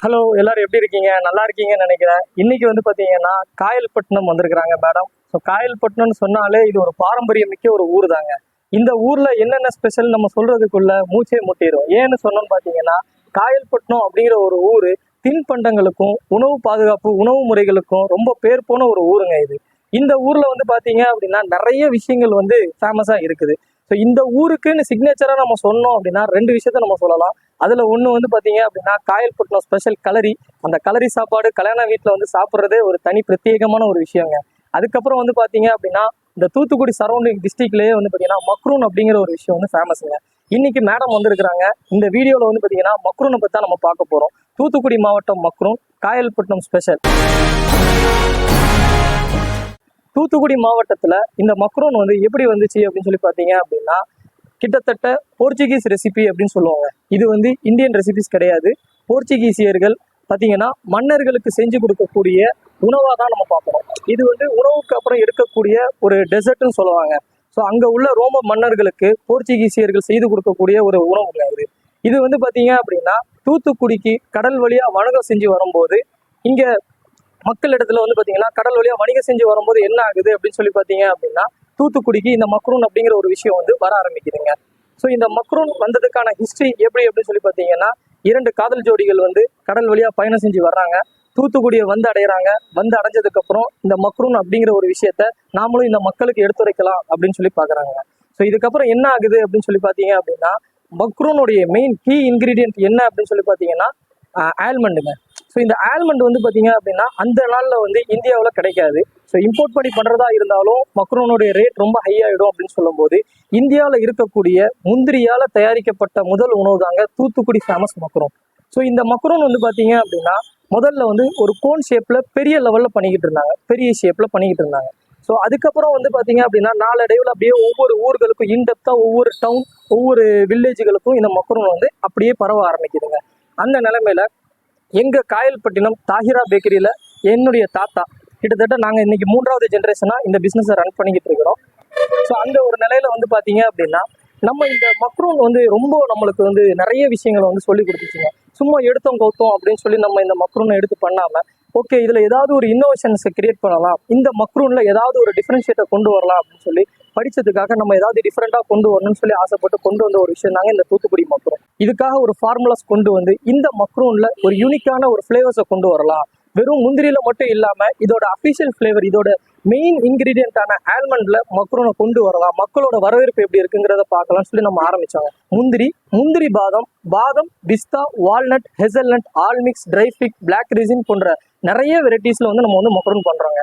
Hello, எல்லாரும் எப்படி இருக்கீங்க? நல்லா இருக்கீங்கன்னு நினைக்கிறேன். இன்னைக்கு வந்து பாத்தீங்கன்னா காயல்பட்டினம் வந்திருக்கிறாங்க மேடம். ஸோ காயல்பட்டினம்னு சொன்னாலே இது ஒரு பாரம்பரியமிக்க ஒரு ஊர் தாங்க. இந்த ஊர்ல என்னென்ன ஸ்பெஷல் நம்ம சொல்றதுக்குள்ள மூச்சே முட்டிடும். ஏன்னு சொன்னோம்னு பாத்தீங்கன்னா காயல்பட்டினம் அப்படிங்கிற ஒரு ஊரு தின்பண்டங்களுக்கும் உணவு பாதுகாப்பு உணவு முறைகளுக்கும் ரொம்ப பேர் போன ஒரு ஊருங்க இது. இந்த ஊர்ல வந்து பாத்தீங்க அப்படின்னா நிறைய விஷயங்கள் வந்து ஃபேமஸா இருக்குது. ஸோ இந்த ஊருக்குன்னு சிக்னேச்சரா நம்ம சொன்னோம் அப்படின்னா ரெண்டு விஷயத்த நம்ம சொல்லலாம். அதுல ஒண்ணு வந்து பாத்தீங்க அப்படின்னா காயல்பட்டினம் ஸ்பெஷல் களரி. அந்த களரி சாப்பாடு கல்யாண வீட்டுல வந்து சாப்பிட்றதே ஒரு தனி பிரத்யேகமான ஒரு விஷயங்க. அதுக்கப்புறம் வந்து பாத்தீங்க அப்படின்னா இந்த தூத்துக்குடி சரௌண்டிங் டிஸ்ட்ரிக்ட்லயே வந்து பாத்தீங்கன்னா மக்ரூன் அப்படிங்கிற ஒரு விஷயம் வந்து ஃபேமஸுங்க. இன்னைக்கு மேடம் வந்திருக்கிறாங்க. இந்த வீடியோல வந்து பாத்தீங்கன்னா மக்ரூனை பத்தி தான் நம்ம பார்க்க போறோம். தூத்துக்குடி மாவட்டம் மக்ரூன், காயல்பட்டினம் ஸ்பெஷல். தூத்துக்குடி மாவட்டத்துல இந்த மக்ரூன் வந்து எப்படி வந்துச்சு அப்படின்னு சொல்லி பாத்தீங்க அப்படின்னா கிட்டத்தட்ட போர்ச்சுகீஸ் ரெசிபி அப்படின்னு சொல்லுவாங்க. இது வந்து இந்தியன் ரெசிபிஸ் கிடையாது. போர்ச்சுகீசியர்கள் பார்த்தீங்கன்னா மன்னர்களுக்கு செஞ்சு கொடுக்கக்கூடிய உணவாக தான் நம்ம பார்க்கணும். இது வந்து உணவுக்கு அப்புறம் எடுக்கக்கூடிய ஒரு டெசர்ட்னு சொல்லுவாங்க. ஸோ அங்கே உள்ள ரோம மன்னர்களுக்கு போர்ச்சுகீசியர்கள் செய்து கொடுக்கக்கூடிய ஒரு உணவுங்க இது. இது வந்து பார்த்தீங்க அப்படின்னா தூத்துக்குடிக்கு கடல் வழியாக வணிகம் செஞ்சு வரும்போது இங்கே மக்கள் இடத்துல வந்து பார்த்தீங்கன்னா கடல் வழியாக வணிகம் செஞ்சு வரும்போது என்ன ஆகுது அப்படின்னு சொல்லி பார்த்தீங்க அப்படின்னா தூத்துக்குடிக்கு இந்த மக்ரூன் அப்படிங்கிற ஒரு விஷயம் வந்து வர ஆரம்பிக்குதுங்க. ஸோ இந்த மக்ரூன் வந்ததுக்கான ஹிஸ்ட்ரி எப்படி அப்படின்னு சொல்லி பார்த்தீங்கன்னா இரண்டு காதல் ஜோடிகள் வந்து கடல் வழியாக பயணம் செஞ்சு வர்றாங்க. தூத்துக்குடியை வந்து அடைகிறாங்க. வந்து அடைஞ்சதுக்கு அப்புறம் இந்த மக்ரூன் அப்படிங்கிற ஒரு விஷயத்த நாமளும் இந்த மக்களுக்கு எடுத்துரைக்கலாம் அப்படின்னு சொல்லி பார்க்குறாங்க. ஸோ இதுக்கப்புறம் என்ன ஆகுது அப்படின்னு சொல்லி பார்த்தீங்க அப்படின்னா மக்ரூனுடைய மெயின் கீ இன்கிரீடியன்ட் என்ன அப்படின்னு சொல்லி பார்த்தீங்கன்னா ஆல்மண்டுங்க. ஸோ இந்த ஆல்மண்ட் வந்து பார்த்தீங்க அப்படின்னா அந்த நாளில் வந்து இந்தியாவில் கிடைக்காது. ஸோ இம்போர்ட் பண்ணி பண்ணுறதா இருந்தாலும் மக்ரூனுடைய ரேட் ரொம்ப ஹை ஆகிடும் அப்படின்னு சொல்லும்போது இந்தியாவில் இருக்கக்கூடிய முந்திரியால் தயாரிக்கப்பட்ட முதல் உணவு தாங்க தூத்துக்குடி ஃபேமஸ் மக்ரூன். ஸோ இந்த மக்ரூன் வந்து பார்த்தீங்க அப்படின்னா முதல்ல வந்து ஒரு கோன் ஷேப்பில் பெரிய லெவலில் பண்ணிக்கிட்டு இருந்தாங்க, பெரிய ஷேப்பில் பண்ணிக்கிட்டு இருந்தாங்க. ஸோ அதுக்கப்புறம் வந்து பார்த்தீங்க அப்படின்னா நாளடைவில் அப்படியே ஒவ்வொரு ஊர்களுக்கும் இன்டெப்த்தாக ஒவ்வொரு டவுன் ஒவ்வொரு வில்லேஜுகளுக்கும் இந்த மக்ரூன் வந்து அப்படியே பரவ ஆரம்பிக்குதுங்க. அந்த நிலைமையில எங்க காயல்பட்டினம் தாஹிரா பேக்கரியில என்னுடைய தாத்தா கிட்டத்தட்ட நாங்கள் இன்னைக்கு 3வது ஜென்ரேஷனாக இந்த பிஸ்னஸை ரன் பண்ணிக்கிட்டு இருக்கிறோம். ஸோ அந்த ஒரு நிலையில வந்து பார்த்தீங்க அப்படின்னா நம்ம இந்த மக்ரூன் வந்து ரொம்ப நம்மளுக்கு வந்து நிறைய விஷயங்களை வந்து சொல்லி கொடுத்துச்சுங்க. சும்மா எடுத்தோம் கவுத்தோம் அப்படின்னு சொல்லி நம்ம இந்த மக்ரூனை எடுத்து பண்ணாமல் ஓகே இதில் ஏதாவது ஒரு இன்னோவேஷன்ஸை கிரியேட் பண்ணலாம், இந்த மக்ரூனில் ஏதாவது ஒரு டிஃப்ரென்ஷியேட்டை கொண்டு வரலாம் அப்படின்னு சொல்லி படித்ததுக்காக நம்ம ஏதாவது டிஃப்ரெண்ட்டாக கொண்டு வரணும்னு சொல்லி ஆசைப்பட்டு கொண்டு வந்த ஒரு விஷயம் தாங்க இந்த தூத்துக்குடி மக்ரூன். இதுக்காக ஒரு ஃபார்முலாஸ் கொண்டு வந்து இந்த மக்ரூனில் ஒரு யூனிக்கான ஒரு ஃப்ளேவர்ஸை கொண்டு வரலாம். வெறும் முந்திரியில மட்டும் இல்லாமல் இதோட அஃபிஷியல் ஃப்ளேவர் இதோட மெயின் இன்கிரீடியன்டான ஆல்மண்ட்ல மக்ரூனை கொண்டு வரலாம், மக்களோட வரவேற்பு எப்படி இருக்குங்கிறத பார்க்கலாம்னு சொல்லி நம்ம ஆரம்பிச்சாங்க. முந்திரி பாதம் பிஸ்தா வால்நட் ஹெசல்நட் ஆல்மிக்ஸ் ட்ரை ஃபிக் பிளாக் ரிசின் போன்ற நிறைய வெரைட்டிஸ்ல வந்து நம்ம வந்து மக்ரூன் பண்றோங்க.